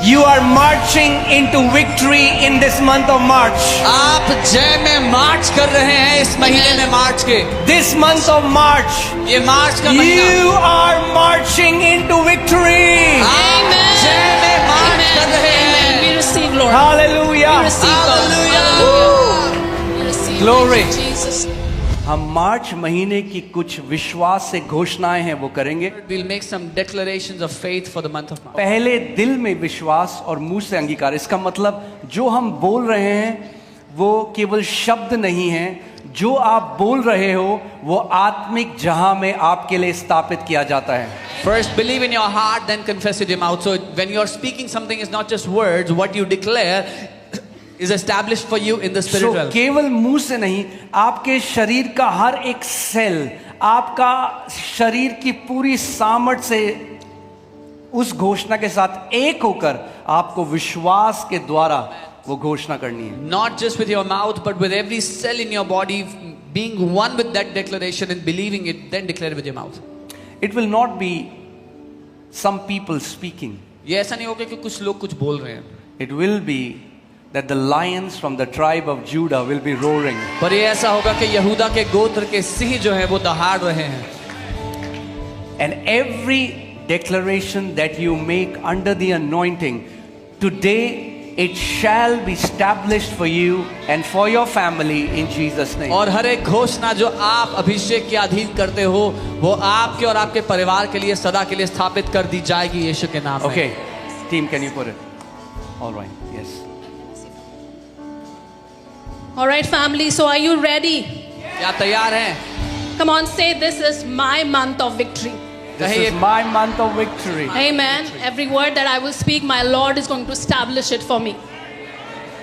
You are marching into victory in this month of March. आप जय में मार्च कर रहे हैं इस महीने में मार्च के। This month of March, ये मार्च का महीना you are marching into victory. आप जय में मार्च कर रहे हैं। We receive, Lord. Hallelujah. We receive, God. Hallelujah. Hallelujah. We receive. Glory. Thank you, Jesus. हम मार्च महीने की कुछ विश्वास से घोषणाएं हैं वो करेंगे। We'll make some declarations of faith for the month of March. पहले दिल में विश्वास और मुंह से अंगीकार। इसका मतलब जो हम बोल रहे हैं वो केवल शब्द नहीं है, जो आप बोल रहे हो वो आत्मिक जहां में आपके लिए स्थापित किया जाता है। First believe in your heart, then confess with your mouth. So when you're speaking something is not just words, what you declare is established for you in the spiritual. केवल मुंह से नहीं, आपके शरीर का हर एक सेल, आपका शरीर की पूरी सामर्थ्य से उस घोषणा के साथ एक होकर आपको विश्वास के द्वारा वो घोषणा करनी है। Not just with your mouth, but with every cell in your body being one with that declaration and believing it, then declare it with your mouth. It will not be some people speaking. ये ऐसा नहीं होगा कि कुछ लोग कुछ बोल रहे हैं, It will be that the lions from the tribe of Judah will be roaring. पर ये ऐसा होगा कि यहूदा के गोत्र के सिंह जो है वो दहाड़ रहे हैं। And every declaration that you make under the anointing, today it shall be established for you and for your family in Jesus' name. और हर एक घोषणा जो आप अभिषेक के अधीन करते हो वो आपके और आपके परिवार के लिए सदा के लिए स्थापित कर दी जाएगी यीशु के नाम में। Okay, team, can you put it? All right, yes. All right, family. So are you ready? क्या तैयार हैं? Come on, say this is my month of victory. This कहिए, is my month of victory. Amen. Every word that I will speak, my Lord is going to establish it for me.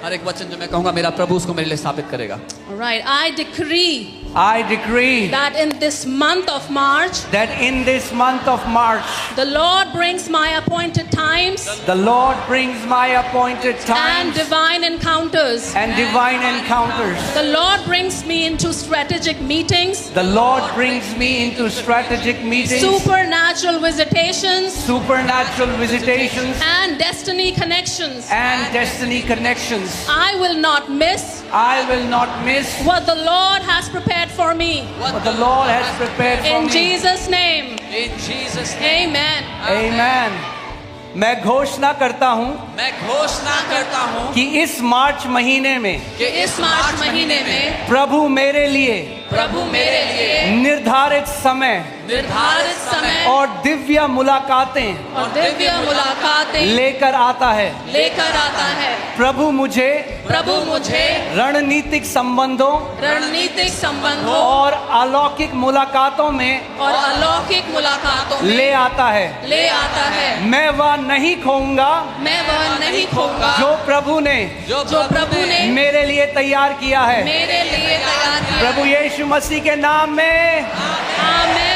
हर एक वचन जो मैं कहूंगा मेरा प्रभु उसको मेरे लिए स्थापित करेगा। All right. I decree I decree that in this month of March, that in this month of March, the Lord brings my appointed times the Lord brings my appointed and times divine encounters. and divine encounters. The Lord brings me into strategic meetings, The Lord brings me into strategic meetings, supernatural visitations, supernatural visitations, and destiny connections. and destiny connections. I will not miss I will not miss what the Lord has prepared for me. what the Lord has prepared for In me. Jesus' name, In Jesus name, amen. Amen. मैं घोषणा करता हूँ मैं घोषणा करता हूँ कि इस मार्च महीने में कि इस मार्च महीने में प्रभु मेरे लिए प्रभु मेरे लिए निर्धारित समय निर्धारित समय और दिव्य मुलाकातें और दिव्य मुलाकातें लेकर आता है। लेकर आता है। प्रभु मुझे रणनीतिक संबंधों रणनीतिक संबंधों और अलौकिक मुलाकातों में और अलौकिक मुलाकातों में ले आता है। ले आता है। मैं वह नहीं खोऊंगा मैं वह नहीं खोऊंगा जो प्रभु ने जो प्रभु ने मेरे लिए तैयार किया है। मेरे लिए तैयार किया। प्रभु यीशु मसीह के नाम में Amen.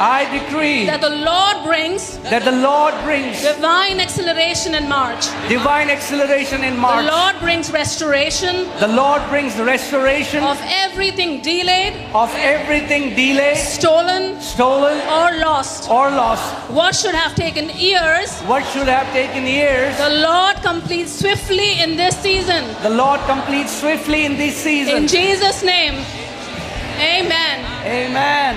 I decree that that the Lord brings divine acceleration in March. divine acceleration in March. The Lord brings restoration The Lord brings restoration of everything delayed, of everything delayed, stolen, stolen, or lost. or lost. What should have taken years, What should have taken years, the Lord completes swiftly in this season. the Lord completes swiftly in this season. In Jesus' name, amen. Amen.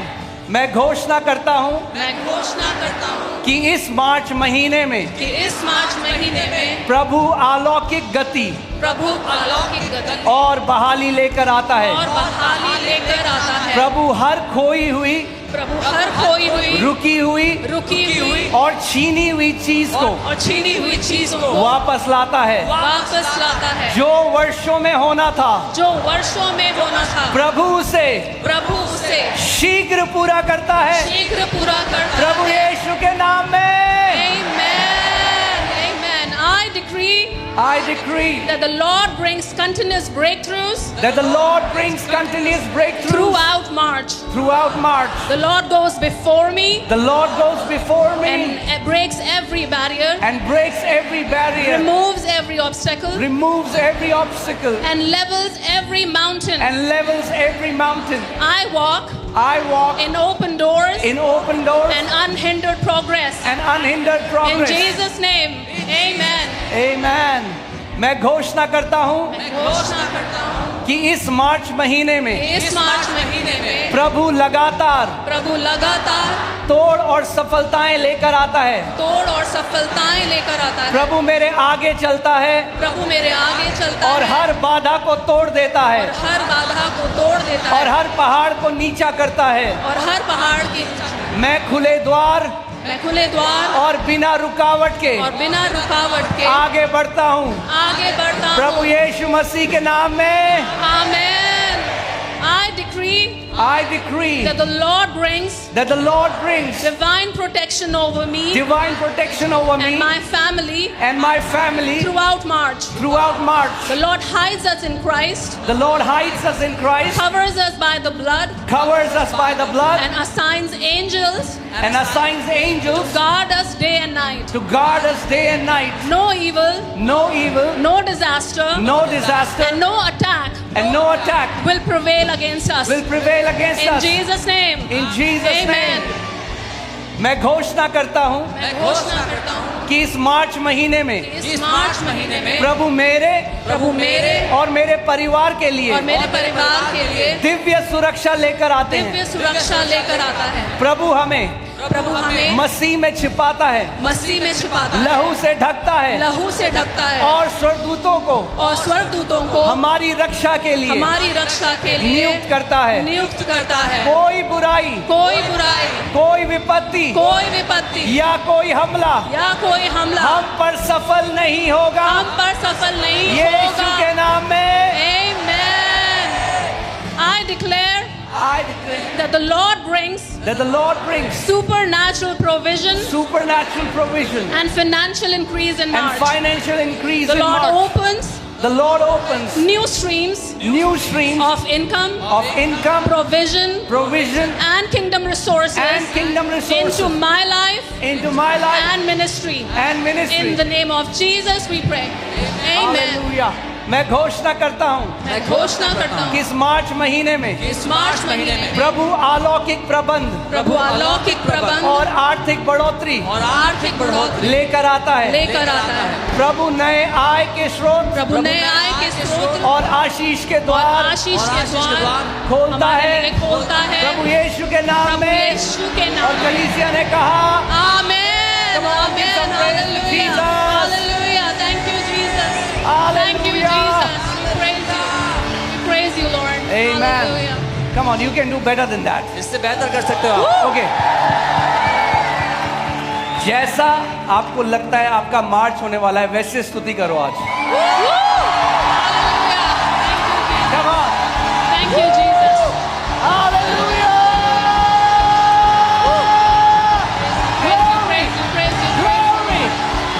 मैं घोषणा करता हूँ मैं घोषणा करता हूँ कि इस मार्च महीने में कि इस मार्च महीने में प्रभु अलौकिक गति प्रभु अलौकिक गति और बहाली लेकर आता है। और बहाली लेकर आता है। प्रभु हर खोई हुई, प्रभु हर खोई हुई, रुकी हुई और छीनी हुई चीज को और छीनी हुई चीज को वापस लाता है। वापस लाता है। जो वर्षों में होना था जो वर्षों में होना था प्रभु उसे शीघ्र पूरा करता है। शीघ्र पूरा करता प्रभु है। यीशु के नाम में Amen. Amen. I decree that the Lord brings continuous breakthroughs the Lord brings continuous breakthroughs throughout March. The Lord goes before me The Lord goes before me and breaks every barrier, and breaks every barrier, removes every obstacle, removes every obstacle, and levels every mountain. and levels every mountain. I walk I walk in open doors in open doors and unhindered progress. and unhindered In progress. Jesus' name, amen. Amen. मैं घोषणा करता हूँ मैं घोषणा करता हूँ कि इस मार्च महीने में इस मार्च महीने में प्रभु लगातार प्रभु लगातार तोड़ और सफलताएं लेकर आता है। तोड़ और सफलताएं लेकर आता है। प्रभु मेरे आगे चलता है प्रभु मेरे आगे चलता और है हर बाधा को तोड़ देता और है हर बाधा को तोड़ देता और है हर पहाड़ को नीचा करता है। और हर पहाड़ की मैं खुले द्वार मैं खुले द्वार और बिना रुकावट के और बिना रुकावट के आगे बढ़ता हूँ। आगे बढ़ता प्रभु हूँ। यीशु मसीह के नाम में Amen. I decree I decree that the Lord brings that the Lord brings divine protection over me divine protection over me and my family and my family throughout March. throughout March. The Lord hides us in Christ, The Lord hides us in Christ, covers us by the blood, covers us by the blood, and assigns angels and assigns angels to guard us day and night. to guard us day and night. No evil, No evil, no disaster, no disaster, and no attack and no attack will prevail against us. will prevail against In us. Jesus' name. In Jesus' Amen. name. मैं घोषणा करता हूँ मैं घोषणा करता हूँ कि इस मार्च महीने में इस मार्च महीने में प्रभु मेरे और मेरे परिवार के और लिए मेरे परिवार के लिए दिव्य सुरक्षा लेकर आते हैं। दिव्य सुरक्षा लेकर आता है। प्रभु हमें प्रभु हमें मसीह में छिपाता है, मसीह में छिपाता है, लहू से ढकता है लहू से ढकता है और स्वर्गदूतों को और स्वर्गदूतों को हमारी रक्षा के लिए हमारी रक्षा के लिए नियुक्त करता है। नियुक्त करता है। कोई बुराई, कोई बुराई, कोई विपत्ति कोई विपत्ति या कोई हमला या कोई हमला हम पर सफल नहीं होगा। हम पर सफल नहीं यीशु होगा। के नाम में Amen. I declare I declare that the Lord brings that the Lord brings supernatural provision supernatural provision and financial increase in and March. financial increase The in Lord March. opens The Lord opens new streams new streams of income, income, provision, provision, and kingdom resources and kingdom resources into my life into my life and ministry. and ministry. In the name of Jesus we pray. Amen. Hallelujah. मैं घोषणा करता हूँ मैं घोषणा करता कि हूँ इस मार्च महीने में इस मार्च महीने में प्रभु अलौकिक प्रबंध प्रभु अलौकिक प्रबंध और आर्थिक बढ़ोतरी और आर्थिक बढ़ोतरी लेकर आता है। लेकर आता है। प्रभु नए आय के स्रोत प्रभु नए आय के स्रोत और आशीष के और द्वार आशीष के द्वार खोलता हमारे है। लिए खोलता है। प्रभु यीशु के नाम प्रभु में यीशु के और नाम में। कलीसिया ने कहा Amen. Come on, give some praise to Hallelujah. Jesus. Hallelujah. Thank you, Jesus. Thank you, Hallelujah. Jesus. We praise you. We praise you, Lord. Amen. Hallelujah. Come on, you can do better than that. इससे बेहतर कर सकते हो आप। Okay. जैसा आपको लगता है आपका मार्च होने वाला है वैसे स्तुति करो आज। Hallelujah. Come on. Thank you, Jesus. Hallelujah. Praise you, praise you, Glory.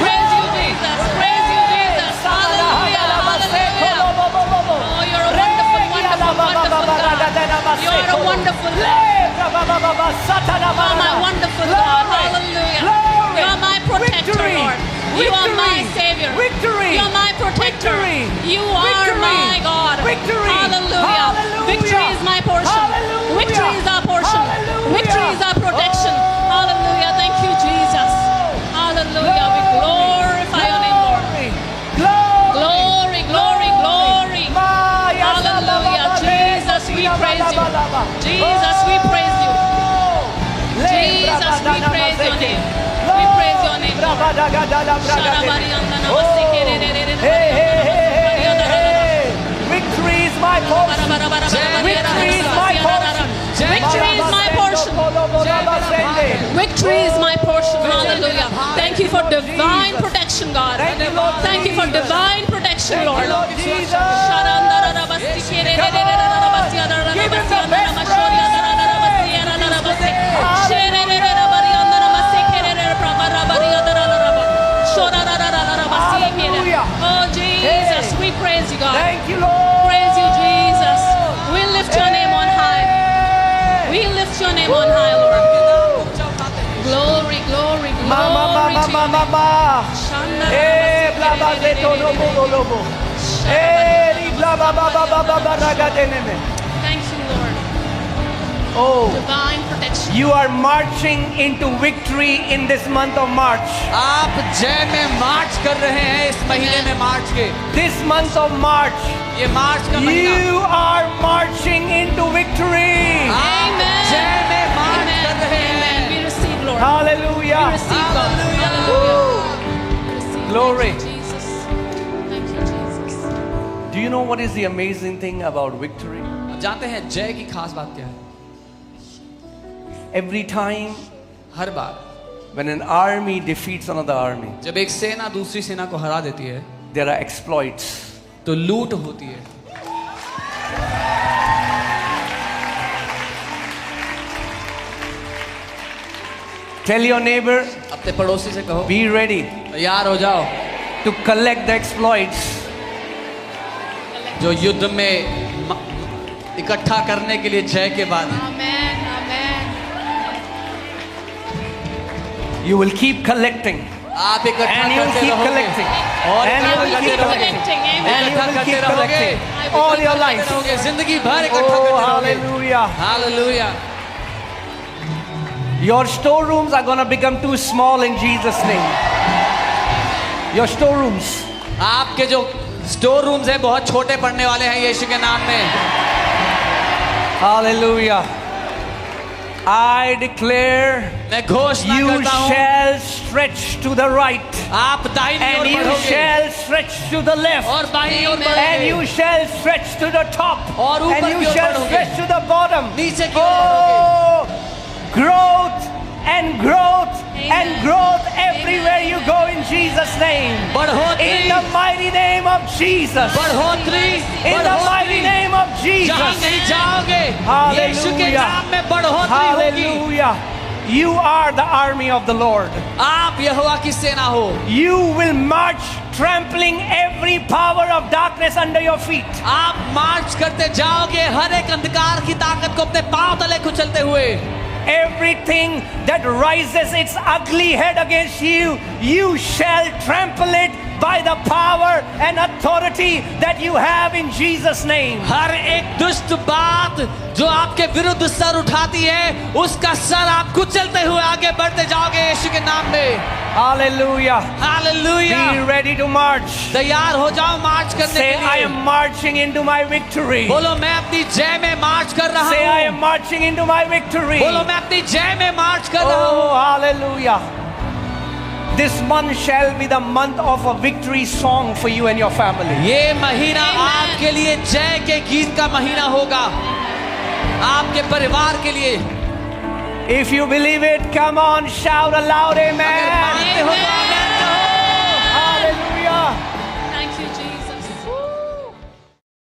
praise you, Jesus. Praise you, Jesus. Hallelujah. Hallelujah. Oh, you're a wonderful, wonderful, wonderful God. You're a wonderful God. Oh, my wonderful God. Hallelujah. You are my protector, Lord. You are my Savior. Victory. You are my protector. Victory. You are Victory. my God. Victory. Hallelujah. Hallelujah. Victory is my portion. Hallelujah. Victory is our portion. Hallelujah. Victory is our protection. Oh. Hallelujah. Thank you, Jesus. Hallelujah. We glorify your name, Lord. Glory, glory, glory. Hallelujah. Jesus, we praise you. Jesus, we praise you. Jesus, we praise your name. We praise your name, Lord. Hey, hey, hey, hey, hey. Victory is my portion. Victory is my portion. Victory is my portion. Victory is my portion. Hallelujah. Thank you for divine protection, God. Thank you, Lord Thank you for Jesus. divine protection, Lord. Lord Jesus. Give him the best Hallelujah. Oh, Jesus, we praise you, God. Thank you, Lord. Praise you, Jesus. We lift your name on high. We lift your name on high, Lord. Glory, glory, glory. Mama, to mama, your name. mama. Eh, bla ba de to lobo lobo. Eh, li bla ba ba ba ba ba ba raga de ne me. Thank you, Lord. Oh, Divine protection. you are marching into victory in this month of March. आप जय में मार्च कर रहे हैं इस महीने में मार्च के। This month of March, ये मार्च का महीना you are marching into victory. आप जय में मार्च कर रहे Amen. हैं। We receive, Lord. We Hallelujah. receive, God. Hallelujah. Hallelujah. We receive. Glory. Thank you, Jesus. Thank you, Jesus. Do you know what is the amazing thing about victory? आप जानते हैं जय की खास बात क्या है? Every time her bar when an army defeats another army, जब एक सेना दूसरी सेना को हरा देती है there are exploits. तो लूट होती है। Tell your neighbor, अपने पड़ोसी से कहो be ready तैयार हो जाओ to collect the exploits. जो युद्ध में इकट्ठा करने के लिए जय के बाद Amen. Amen. You will keep collecting. आप इकट्ठा And you will करते keep रहोगे collecting. और And you इकट्ठा will करते keep रहोगे collecting. Amen. And you इकट्ठा will करते keep रहोगे collecting all your इकट्ठा life. करते रहोगे जिंदगी भर इकट्ठा Oh, करते रहोगे। hallelujah. Hallelujah. Your storerooms are going to become too small in Jesus' name. Your storerooms. आपके जो स्टोर रूम्स हैं बहुत छोटे पड़ने वाले हैं यीशु के नाम में। Hallelujah. I declare मैं घोषणा you करता हूँ shall stretch to the right आप दाहिनी and ओर you बढ़ोगे shall stretch to the left और बाईं ओर and बढ़ोगे you shall stretch to the top और ऊपर and की you ओर shall बढ़ोगे। stretch to the bottom. नीचे की ओर बढ़ोगे। Oh, growth and growth and Amen. growth everywhere you go in Jesus' name. बढ़ोतरी In the mighty name of Jesus. बढ़ोतरी In the mighty name of जहाँ Jesus. नहीं जाओगे Hallelujah. यीशु के नाम में बढ़ोतरी होगी। Hallelujah. You are the army of the Lord. आप यहोवा की सेना हो। You will march trampling every power of darkness under your feet. आप मार्च करते जाओगे हर एक अंधकार की ताकत को अपने पांव तले कुचलते हुए। Everything that rises its ugly head against you, you shall trample it by the power and authority that you have in Jesus' name. हर एक दुष्ट बात जो आपके विरुद्ध सर उठाती है उसका सर आप कुचलते हुए आगे बढ़ते जाओगे यीशु के नाम में। Hallelujah. Hallelujah. Be ready to march. तैयार हो जाओ मार्च करने Say, के I लिए। am marching into my victory. बोलो मैं अपनी जय में मार्च कर रहा Say, I am हूँ। marching into my victory. बोलो मैं अपनी जय में मार्च कर रहा हूँ। Oh, hallelujah. This month shall be the month of a victory song for you and your family. ये महीना Amen. आपके लिए जय के गीत का महीना होगा आपके परिवार के लिए। If you believe it, come on, shout aloud, अगर amen. मानते हो तो